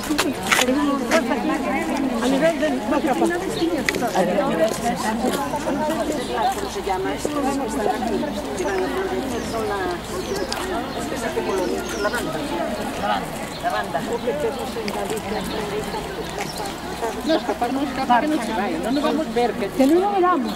A nivel de la capacidad. ¿Cómo se llama esto? Están aquí. Son las... Es como la banda. La banda. No escapar, que no se vaya. No nos vamos a ver, que no lo veramos.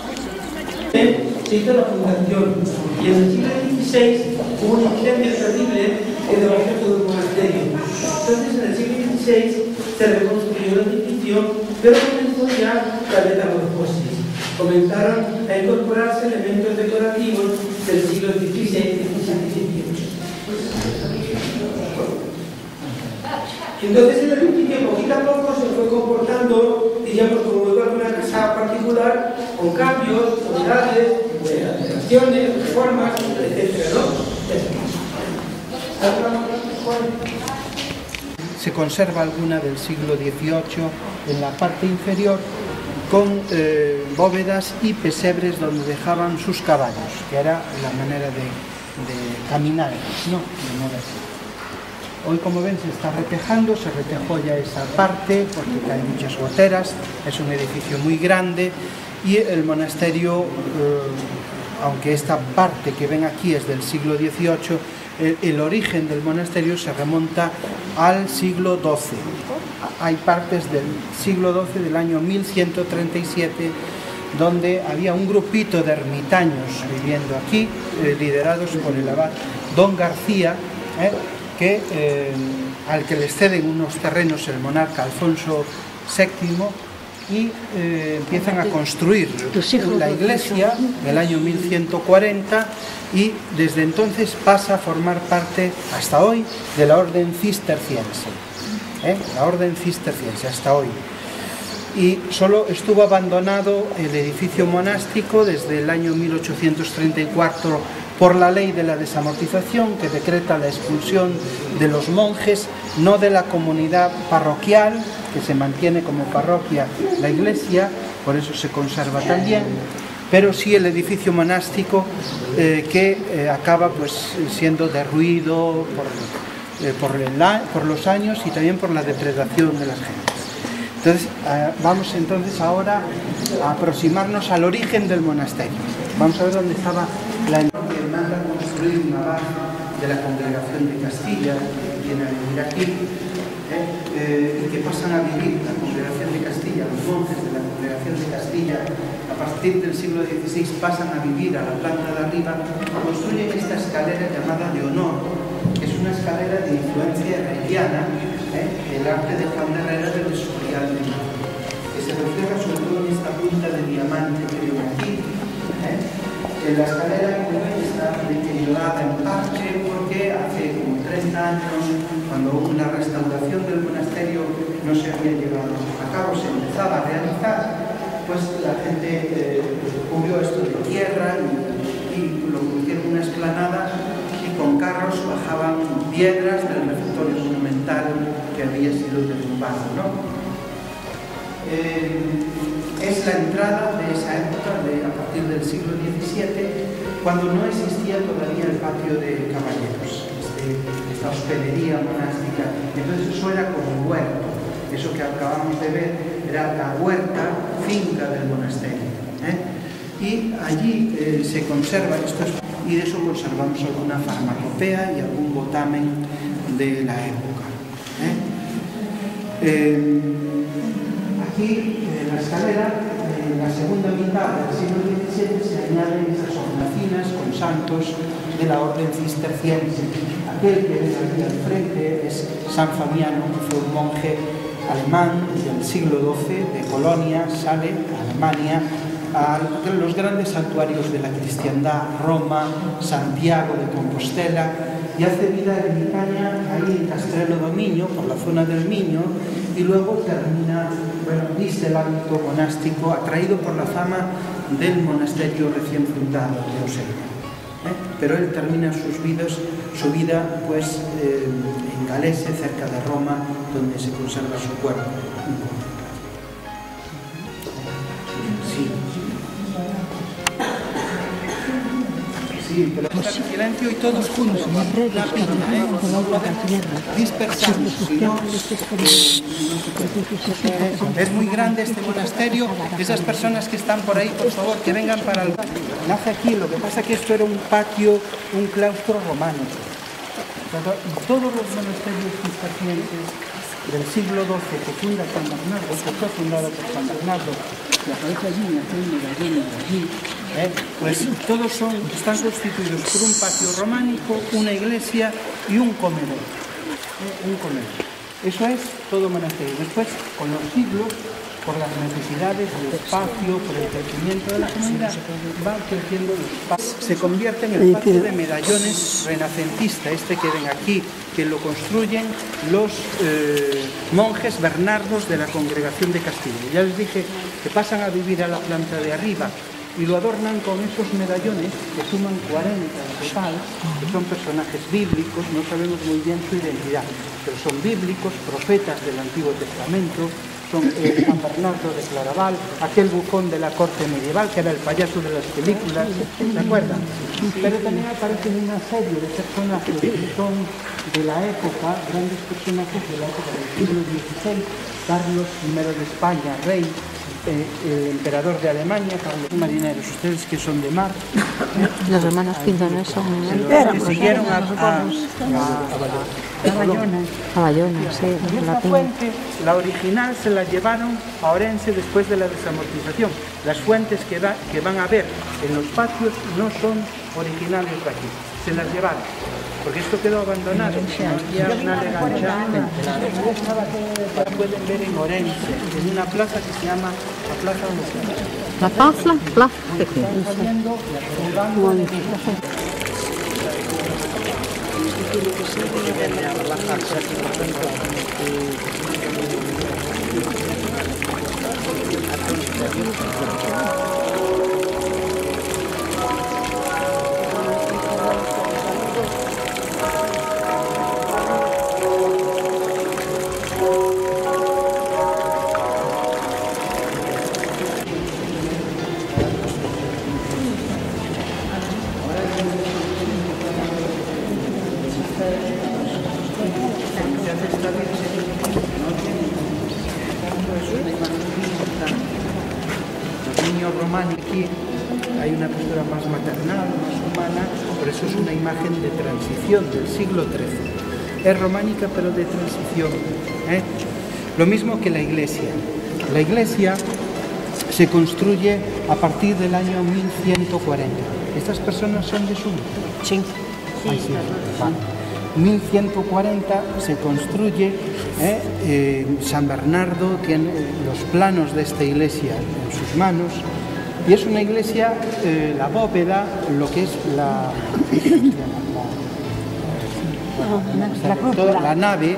Se hizo la fundación y en el siglo XVI hubo un incendio terrible que devastó todo el monasterio. Entonces en el siglo XVI se reconstruyó el edificio, pero comenzó ya la metamorfosis. Comenzaron a incorporarse elementos decorativos del siglo XVI, XVII y XVIII. Entonces el edificio poquito a poco se fue comportando, diríamos, como una casa particular, con cambios, novedades, alteraciones, reformas, etc. Se conserva alguna del siglo XVIII en la parte inferior con bóvedas y pesebres donde dejaban sus caballos, que era la manera de caminar, ¿no? De moverse. Hoy, como ven, se está retejando, se retejó ya esa parte porque hay muchas goteras, es un edificio muy grande y el monasterio, aunque esta parte que ven aquí es del siglo XVIII, el origen del monasterio se remonta al siglo XII. Hay partes del siglo XII, del año 1137, donde había un grupito de ermitaños viviendo aquí, liderados por el abad Don García, al que les ceden unos terrenos el monarca Alfonso VII y empiezan a construir la iglesia en el año 1140 y desde entonces pasa a formar parte hasta hoy de la orden cisterciense, la orden cisterciense hasta hoy. Y solo estuvo abandonado el edificio monástico desde el año 1834 por la ley de la desamortización que decreta la expulsión de los monjes, no de la comunidad parroquial, que se mantiene como parroquia la iglesia, por eso se conserva también, pero sí el edificio monástico que acaba pues siendo derruido por los años y también por la depredación de las gentes. Entonces, vamos entonces ahora a aproximarnos al origen del monasterio. Vamos a ver dónde estaba la que manda a construir una base de la Congregación de Castilla, que viene a vivir aquí, y que pasan a vivir la Congregación de Castilla, los monjes de la Congregación de Castilla, a partir del siglo XVI pasan a vivir a la planta de arriba, construyen esta escalera llamada de honor, que es una escalera de influencia herreriana, el arte de Juan de Herrera del Escorial de Madrid, que se refleja sobre todo en esta punta de diamante que ven aquí. La escalera está deteriorada en parte porque hace como 30 años, cuando hubo una restauración del monasterio, no se había llevado a cabo, se empezaba a realizar, pues la gente cubrió esto de tierra y lo pusieron una explanada y con carros bajaban piedras del refectorio monumental que había sido derrumbado, ¿no? Es la entrada de esa época, a partir del siglo XVII, cuando no existía todavía el patio de caballeros, esta hospedería monástica. Entonces eso era como un huerto, eso que acabamos de ver era la huerta, finca del monasterio. Y allí se conserva esto, y de eso conservamos alguna farmacopea y algún botamen de la época. Aquí, en la escalera, en la segunda mitad del siglo XVII, se añaden esas hornacinas con santos de la orden cisterciense. Aquel que ven aquí al frente es San Fabiano, que fue un monje alemán del siglo XII, de Colonia, sale a Alemania, a los grandes santuarios de la cristiandad, Roma, Santiago de Compostela, y hace vida ermitaña ahí en Castrelo do Miño, por la zona del Miño, y luego termina, viste el hábito monástico, atraído por la fama del monasterio recién fundado de Osella. Pero él termina su vida pues, en Galese, cerca de Roma, donde se conserva su cuerpo. Sí. Sí. pero silencio y todos juntos, una pila, no podemos dispersarnos, sino, es muy grande este monasterio. Esas personas que están por ahí, por favor, que vengan para el... Nace aquí, lo que pasa es que esto era un patio, un claustro románico. Todos los monasterios cistercienses del siglo XII que funda San Bernardo, que fue fundado por San Bernardo, que aparece allí, allí, pues todos están constituidos por un patio románico, una iglesia y un comedor. Eso es todo monasterio. Después, con los siglos, por las necesidades del espacio, por el crecimiento de la comunidad, va creciendo el espacio. Se convierte en el patio de medallones renacentista, que ven aquí, que lo construyen los monjes bernardos de la Congregación de Castilla. Ya les dije que pasan a vivir a la planta de arriba y lo adornan con esos medallones que suman 40 en total, que son personajes bíblicos, no sabemos muy bien su identidad, pero son bíblicos, profetas del Antiguo Testamento. Son San Bernardo de Claraval, aquel bufón de la corte medieval que era el payaso de las películas, ¿se acuerdan? Pero también aparecen una serie de personajes que son de la época, grandes personajes de la época del siglo XVI, Carlos I de España, rey, el emperador de Alemania, Carlos, marineros, ustedes que son de mar. Los hermanos Pintones son... que siguieron a Bayona, sí. Esta fuente, la original, se la llevaron a Orense después de la desamortización. Las fuentes que van a ver en los patios no son originales de aquí, se las llevaron. Porque esto quedó abandonado, no había una legalidad. La pueden ver en Orense, en una plaza que se llama la Plaza de ¿La plaza? Plaza de qué? Aquí hay una pintura más maternal, más humana, por eso es una imagen de transición del siglo XIII. Es románica pero de transición. Lo mismo que la iglesia. La iglesia se construye a partir del año 1140. ¿Estas personas son de Summa? Sí. Sí. 1140 se construye, San Bernardo tiene los planos de esta iglesia en sus manos y es una iglesia, la bóveda, lo que es la nave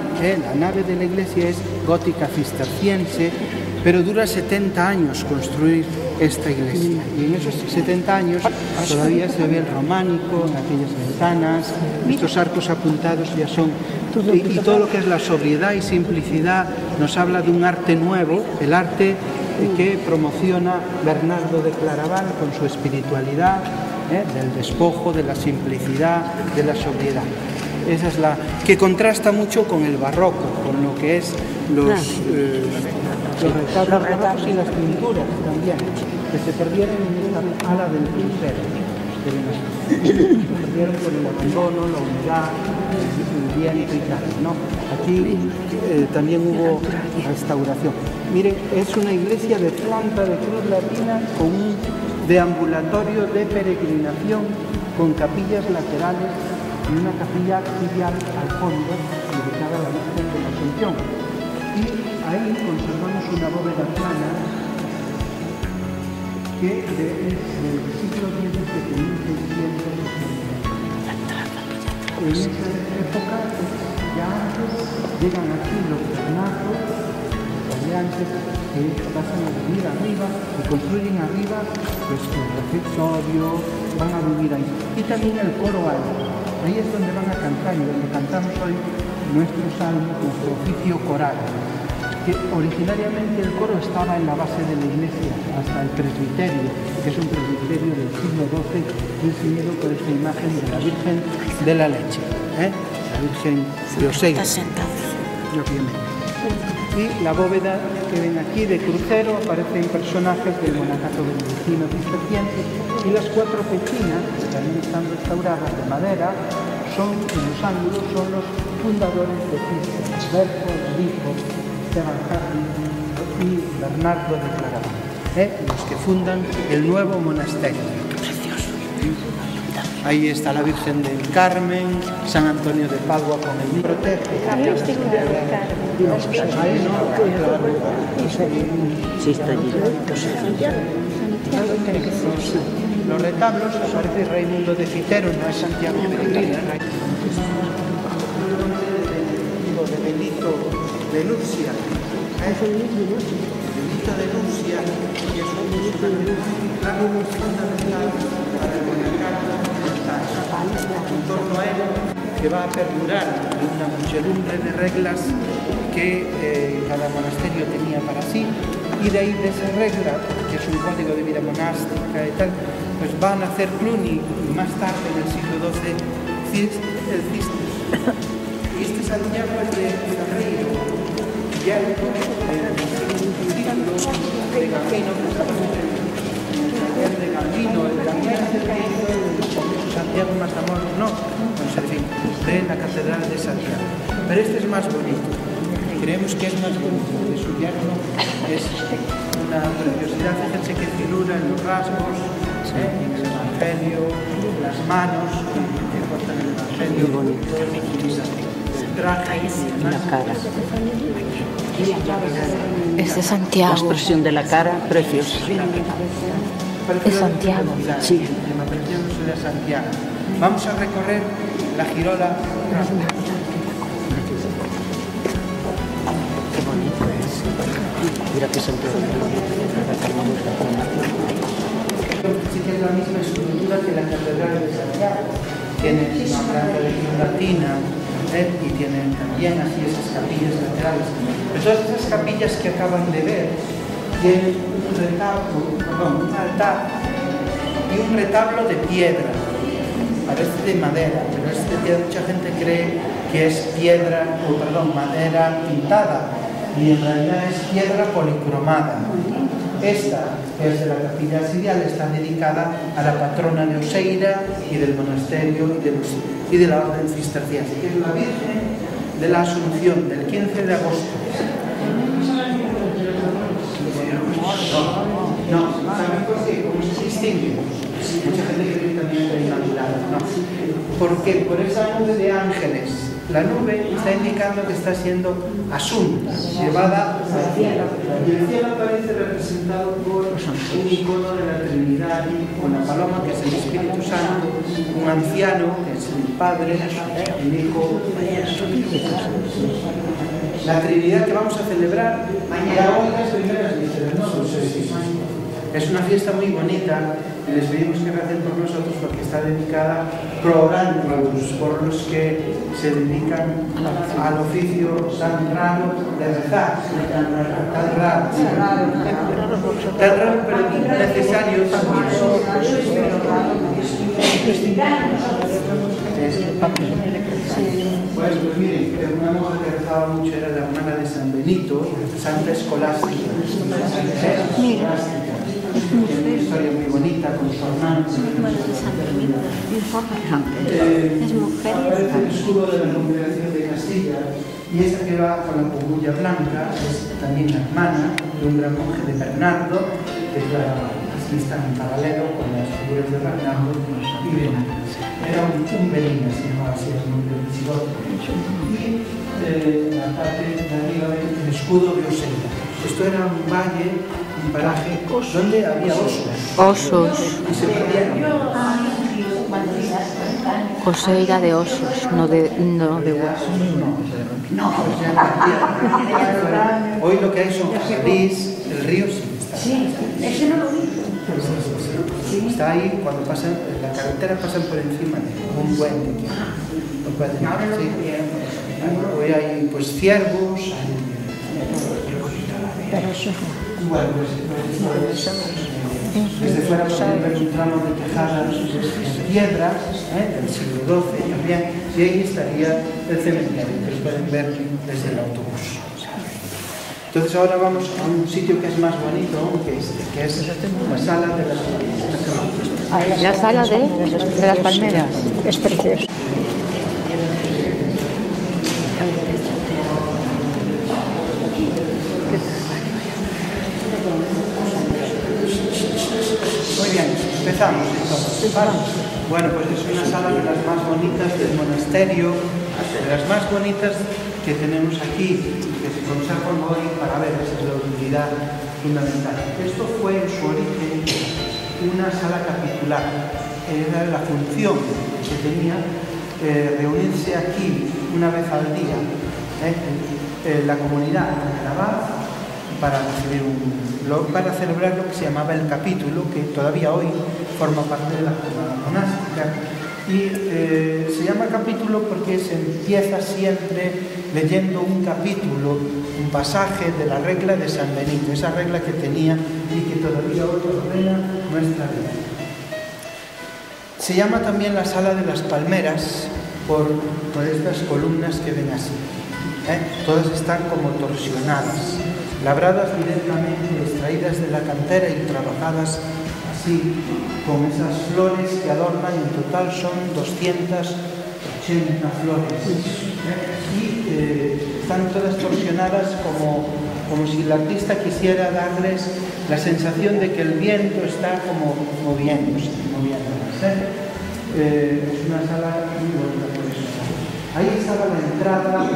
de la iglesia es gótica cisterciense, pero dura 70 años construir esta iglesia. Y en esos 70 años todavía se ve el románico en aquellas ventanas, estos arcos apuntados ya son... Y todo lo que es la sobriedad y simplicidad nos habla de un arte nuevo, el arte que promociona Bernardo de Claraval con su espiritualidad, del despojo, de la simplicidad, de la sobriedad. Esa es la que contrasta mucho con el barroco, con lo que es los retablos barrocos y las pinturas también, que se perdieron en esta ala del pincel. Se perdieron por el abandono, la humedad, el viento y tal, ¿no? Aquí también hubo restauración. Miren, es una iglesia de planta de cruz latina con un deambulatorio de peregrinación con capillas laterales y una capilla filial al fondo dedicada a la Virgen de la Asunción. Y ahí conservamos una bóveda plana que es del siglo XVII, 1660. En esa época, ya antes, llegan aquí los Bernardos, antes que pasan a vivir arriba y construyen arriba pues el refectorio, van a vivir ahí. Y también el coro alto, ahí es donde van a cantar y donde cantamos hoy nuestros salmos, nuestro oficio coral. que originariamente el coro estaba en la base de la iglesia, hasta el presbiterio, que es un presbiterio del siglo XII, diseñado por esta imagen de la Virgen de la Leche, la Virgen de Oseira, obviamente. Y la bóveda que ven aquí de crucero aparecen personajes del monacato benedictino cisterciense, y las 4 pechinas, que también están restauradas de madera, son, en los ángulos, son los fundadores de Cister, Berto, Rico, Esteban Jarri y Bernardo de Claraval, los que fundan el nuevo monasterio. Ahí está la Virgen del Carmen, San Antonio de Padua con el niño. Protege. Ahí no, claro. Sí, está allí. Los retablos aparece Raimundo de Fitero, no es Santiago Peregrina. De Benito de Nurcia. Benito de Nurcia, que es un personaje fundamental para el monacato en torno a él, que va a perdurar una muchedumbre de reglas que cada monasterio tenía para sí, y de ahí de esa regla, que es un código de vida monástica y tal, pues va a nacer Cluny, y más tarde en el siglo XII el Cister. Y este Santiago es de Ferreiro, ya el título de Gambino, de Gambino, el Gambino Santiago Matamoros, no, en fin, de la Catedral de Santiago. Pero este es más bonito, creemos que es más bonito, de estudiarlo es una preciosidad. Fíjense que figura en los rasgos, en el Evangelio, las manos que cortan el Evangelio, el traje y la cara. Es de Santiago. La expresión de la cara, preciosa. Es Santiago, sí. La aparición de Santiago. Vamos a recorrer la girola. Qué bonito es. Mira que Santiago. Sí que es la misma estructura que la Catedral de Santiago. Tiene una planta de cruz latina y tiene también así esas capillas laterales. Pero todas esas capillas que acaban de ver tienen un altar y un retablo de piedra. Parece de madera, pero mucha gente cree que es madera pintada, y en realidad es piedra policromada. Esta, que es de la capilla auxiliar, está dedicada a la patrona de Oseira y del monasterio y de la orden cisterciense, que es la Virgen de la Asunción, del 15 de agosto. No, ¿saben por qué? ¿Cómo se distingue? Mucha gente cree que también es inmaculada. No, porque por esa nube de ángeles, la nube está indicando que está siendo asunta, llevada al cielo. Y el cielo aparece representado por un icono de la Trinidad, con la paloma, que es el Espíritu Santo, un anciano, que es el Padre, el Hijo, la Trinidad que vamos a celebrar mañana, hoy las primeras vísperas, ¿no? Es una fiesta muy bonita y les pedimos que recen por nosotros porque está dedicada por los que se dedican al oficio tan raro de rezar, tan raro, pero necesario también. Pues miren, una mujer que rezaba mucho era la hermana de San Benito, Santa Escolástica. Tiene una historia muy bonita con su hermano. Aparece el escudo de la Congregación de Castilla, y esta que va con la cogulla blanca es también la hermana de un gran monje de Bernardo, que así está en paralelo con las figuras de Bernardo y Bernardo. Era un Belina, se llamaba así el nombre del visigodo. Y la parte de arriba el escudo de Oseira. Esto era un valle, un paraje donde había osos. Y se perdieron. Oseira de osos, no de huesos. No. Hoy lo que hay son jabalíes, el río sí está. Sí, ese no lo vi. Está ahí, cuando pasan, la carretera pasan por encima de un puente. Hoy hay pues ciervos, hay Bueno, desde fuera podemos ver un tramo de tejadas en piedras del siglo XII también, y ahí estaría el cementerio, que lo pueden ver desde el autobús. Entonces ahora vamos a un sitio que es más bonito aún que este, que es la sala de las palmeras. La sala de las palmeras. Es precioso. Muy bien, empezamos entonces. Bueno, pues es una sala de las más bonitas del monasterio, de las más bonitas que tenemos aquí, que se conservan hoy para ver, esa es la utilidad fundamental. Esto fue en su origen una sala capitular, era la función que tenía reunirse aquí una vez al día, la comunidad, el abad, para celebrar lo que se llamaba el capítulo, que todavía hoy forma parte de la jornada monástica. Y se llama capítulo porque se empieza siempre leyendo un capítulo, un pasaje de la regla de San Benito, esa regla que tenía y que todavía hoy ordena nuestra vida. Se llama también la sala de las palmeras por estas columnas que ven así. Todas están como torsionadas, labradas directamente, extraídas de la cantera y trabajadas así, con esas flores que adornan, en total son 280 flores. Y están todas torsionadas como si el artista quisiera darles la sensación de que el viento está como moviéndose. Es una sala muy bonita por eso. Ahí estaba la entrada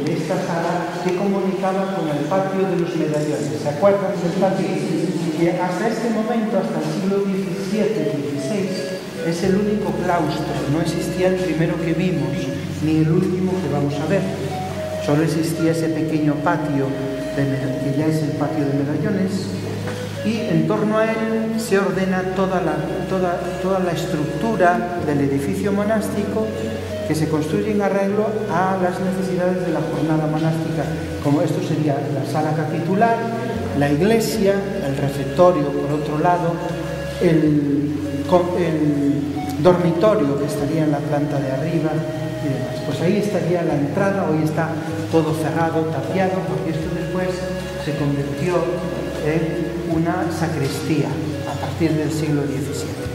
de esta sala que comunicaba con el patio de los medallones. ¿Se acuerdan del patio? Que hasta este momento, hasta el siglo XVII-XVI, es el único claustro. No existía el primero que vimos, ni el último que vamos a ver. Solo existía ese pequeño patio, que ya es el patio de medallones, y en torno a él se ordena toda la estructura del edificio monástico, que se construye en arreglo a las necesidades de la jornada monástica, como esto sería la sala capitular, la iglesia, el refectorio por otro lado, el dormitorio que estaría en la planta de arriba y demás. Pues ahí estaría la entrada. Hoy está todo cerrado, tapiado, porque esto después se convirtió en una sacristía a partir del siglo XVII.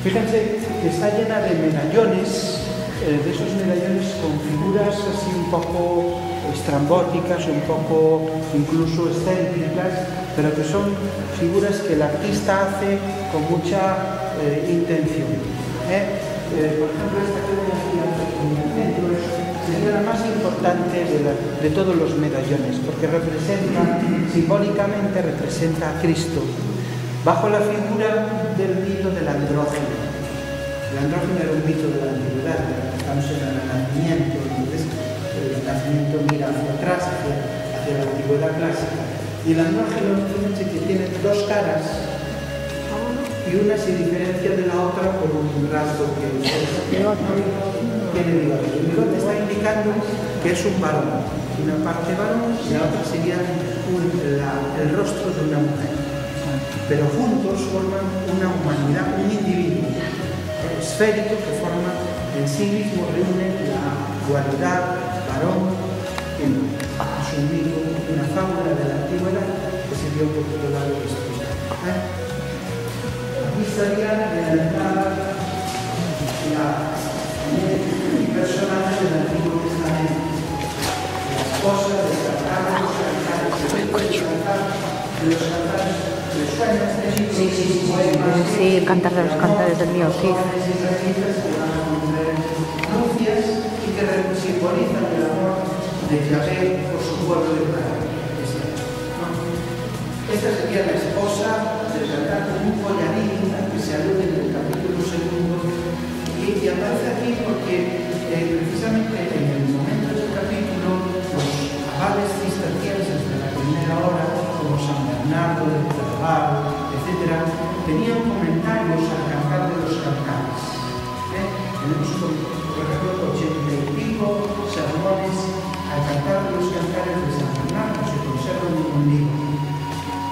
Fíjense que está llena de medallones, de esos medallones con figuras así un poco estrambóticas, un poco incluso excéntricas, pero que son figuras que el artista hace con mucha intención. Por ejemplo, esta que ven aquí en el centro sería la más importante de todos los medallones, porque simbólicamente representa a Cristo, bajo la figura del mito del andrógeno. El andrógeno era un mito de la antigüedad, estamos en el Renacimiento, entonces el Renacimiento mira hacia atrás, hacia la antigüedad clásica. Y el andrógeno, fíjense que tiene dos caras y una se diferencia de la otra por un rasgo que tiene bigote. El bigote está indicando que es un varón, una parte varón y la otra sería el rostro de una mujer. Pero juntos forman una humanidad, un individuo esférico que forma en sí mismo, reúne la dualidad varón y mujer. Es un mito, una fábula de la antigüedad que se dio por todo lado de esto. Aquí estaría en la entrada el personaje del Antiguo Testamento, la esposa de Satanás, de los cantares. Sí, el cantar de los cantares del mío, sí. Nupcias y que simbolizan el amor de Yahvé por su pueblo de Israel. Esta sería la esposa de Satanás con un collarín al que se alude en el capítulo 2 y aparece aquí porque precisamente en el momento del capítulo los abades cistercienses de la primera hora, como San Bernardo de Claraval, etc., tenían comentarios al cantar de los cantares. Tenemos, por ejemplo, 80 y pico sermones a cantar los cantares de San Bernardo, se conservan en un libro.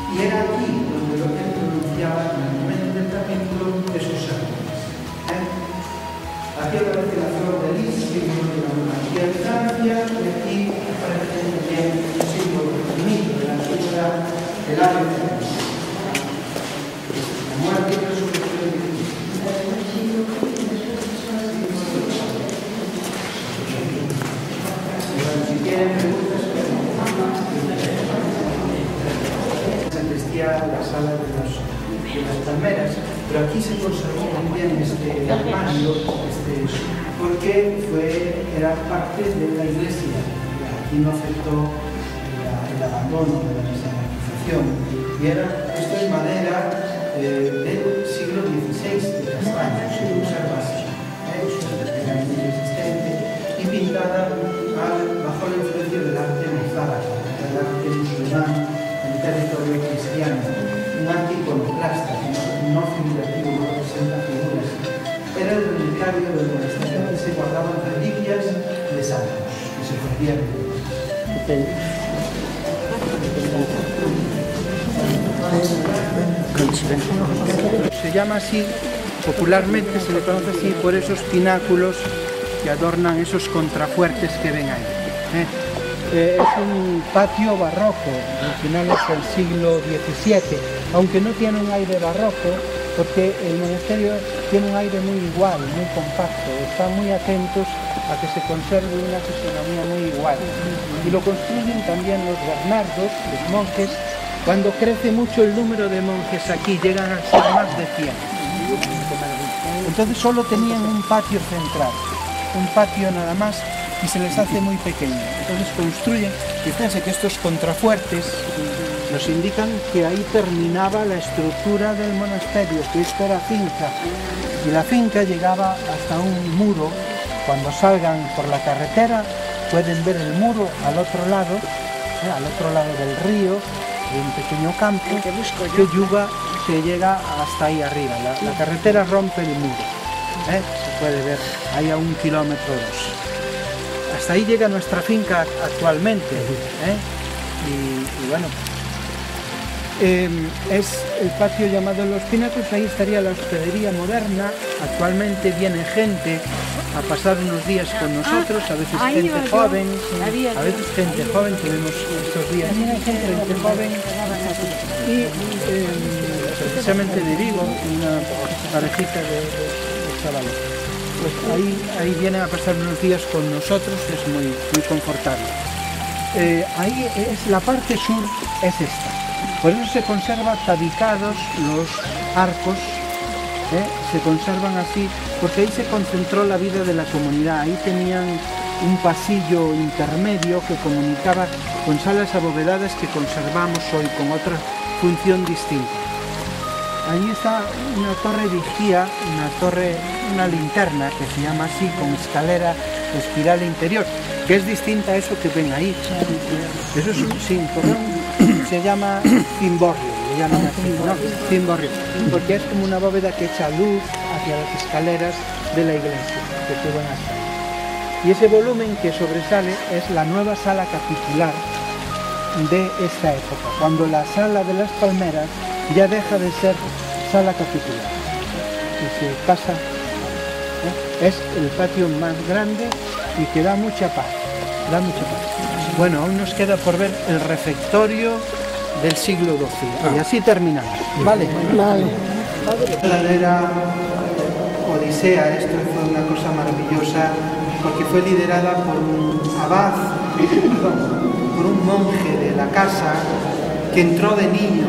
Y era aquí donde lo que pronunciaba en el momento del capítulo esos árboles. Aquí aparece la flor de lis, símbolo de la monarquía de Francia, y aquí aparece también el símbolo del mito de la antigüedad del ave fénix. La muerte y resurrección de Cristo. Si tienen preguntas, la sala de las palmeras, pero aquí se conservó también este armario, porque era parte de la iglesia. Aquí no aceptó el abandono de la desamortización. Y esto es madera del siglo XVI, de castaño, se conserva así, era muy resistente y pintada bajo la influencia del arte mozárabe, del arte musulmán en territorio cristiano, un arte iconoclasta, no figurativo, no representa figuras. Era el relicario del monasterio donde se guardaban reliquias de santos que se perdían. Se llama así, popularmente se le conoce así por esos pináculos que adornan esos contrafuertes que ven ahí. Es un patio barroco, de finales del siglo XVII, aunque no tiene un aire barroco, porque el monasterio tiene un aire muy igual, muy compacto. Están muy atentos a que se conserve una fisonomía muy igual. Y lo construyen también los bernardos, los monjes. Cuando crece mucho el número de monjes aquí, llegan a ser más de 100. Entonces solo tenían un patio central, un patio nada más, y se les hace muy pequeño. Entonces construyen, fíjense que estos contrafuertes nos indican que ahí terminaba la estructura del monasterio, que esto era finca, y la finca llegaba hasta un muro. Cuando salgan por la carretera pueden ver el muro al otro lado del río, de un pequeño campo que llega hasta ahí arriba. La carretera rompe el muro, se puede ver ahí a 1,2 kilómetros. Hasta ahí llega nuestra finca actualmente, y bueno, es el patio llamado Los Pináculos. Ahí estaría la hospedería moderna. Actualmente viene gente a pasar unos días con nosotros, a veces gente joven, tenemos estos días gente joven, y precisamente de Vigo, una parejita de chavales. Pues ahí vienen a pasar unos días con nosotros, es muy confortable. Ahí es la parte sur, es esta. Por eso se conservan tabicados los arcos, se conservan así, porque ahí se concentró la vida de la comunidad. Ahí tenían un pasillo intermedio que comunicaba con salas abovedadas que conservamos hoy con otra función distinta. Ahí está una torre vigía, una linterna que se llama así, con escalera espiral interior, que es distinta a eso que ven ahí. Eso es un cinturón, se llama cimborrio, le llaman así, ¿no? Cimborrio, porque es como una bóveda que echa luz hacia las escaleras de la iglesia, que suben hasta ahí. Y ese volumen que sobresale es la nueva sala capitular de esta época, cuando la sala de las palmeras ya deja de ser sala capitular y se pasa, es el patio más grande y que da mucha paz, Bueno, aún nos queda por ver el refectorio del siglo XII y así terminamos. Vale. Verdadera odisea, esto fue una cosa maravillosa porque fue liderada por un abad, por un monje de la casa que entró de niño,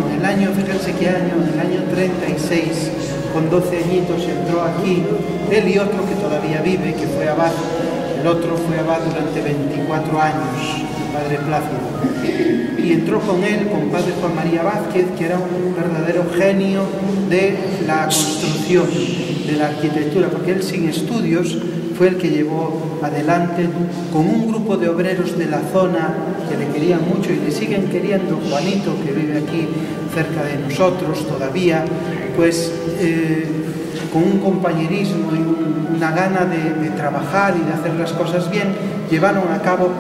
fíjense qué año, en el año 36, con 12 añitos entró aquí, él y otro que todavía vive, que fue abad. El otro fue abad durante 24 años, el padre Plácido. Y entró con él, con padre Juan María Vázquez, que era un verdadero genio de la construcción, de la arquitectura, porque él sin estudios fue el que llevó adelante con un grupo de obreros de la zona que le querían mucho y le siguen queriendo. Juanito, que vive aquí cerca de nosotros todavía, pues con un compañerismo y una gana de trabajar y de hacer las cosas bien, llevaron a cabo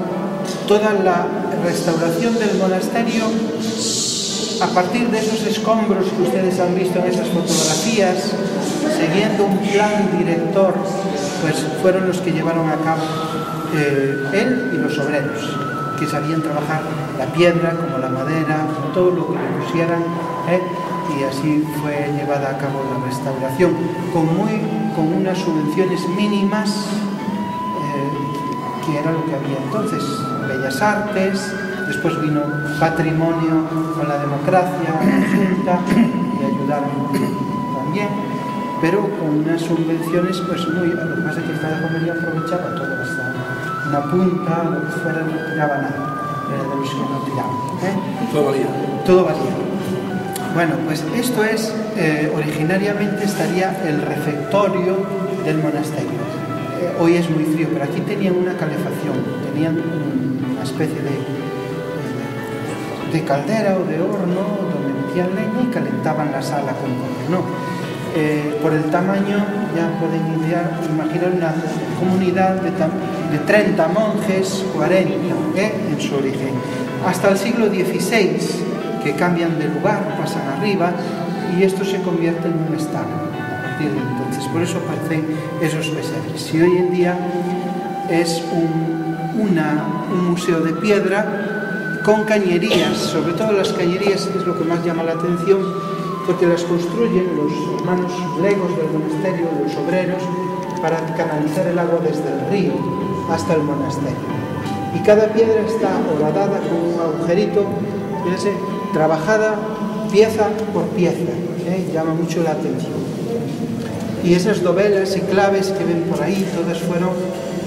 toda la restauración del monasterio, a partir de esos escombros que ustedes han visto en esas fotografías, siguiendo un plan director, pues fueron los que llevaron a cabo él y los obreros, que sabían trabajar la piedra, como la madera, todo lo que le pusieran, y así fue llevada a cabo la restauración, con unas subvenciones mínimas, que era lo que había entonces, Bellas Artes, después vino Patrimonio con la democracia, la Junta, y ayudaron también, pero con unas subvenciones pues muy... Lo que pasa es que cada familia aprovechaba todo, hasta una punta, lo que fuera, no tiraba nada, era de los que no tiraban. Todo valía. Todo valía. Bueno, pues esto es, originariamente estaría el refectorio del monasterio. Hoy es muy frío, pero aquí tenían una calefacción, tenían una especie de caldera o de horno donde metían leña y calentaban la sala con cobre, ¿no? Por el tamaño ya pueden imaginar una comunidad de 30 monjes, 40 en su origen. Hasta el siglo XVI, que cambian de lugar, pasan arriba, y esto se convierte en un establo a partir de entonces. Por eso aparecen esos pesebres. Y hoy en día es un museo de piedra con cañerías, sobre todo las cañerías es lo que más llama la atención, porque las construyen los hermanos legos del monasterio, los obreros, para canalizar el agua desde el río hasta el monasterio. Y cada piedra está horadada con un agujerito, fíjense, trabajada pieza por pieza, llama mucho la atención. Y esas dovelas y claves que ven por ahí, todas fueron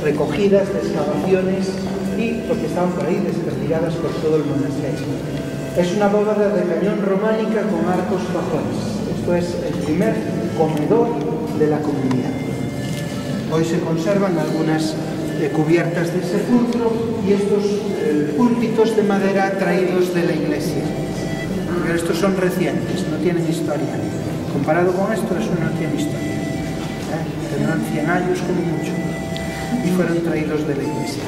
recogidas de excavaciones y porque estaban por ahí desperdigadas por todo el monasterio. Es una bóveda de cañón románica con arcos fajones. Esto es el primer comedor de la comunidad. Hoy se conservan algunas cubiertas de sepulcro y estos púlpitos de madera traídos de la iglesia. Pero estos son recientes, no tienen historia. Comparado con esto, eso no tiene historia. Tendrán 100 años como mucho. Y fueron traídos de la iglesia.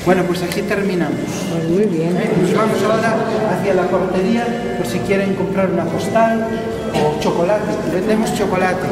Bueno, pues aquí terminamos. Pues muy bien. Nos vamos ahora hacia la portería por si quieren comprar una postal o chocolate. Vendemos chocolate.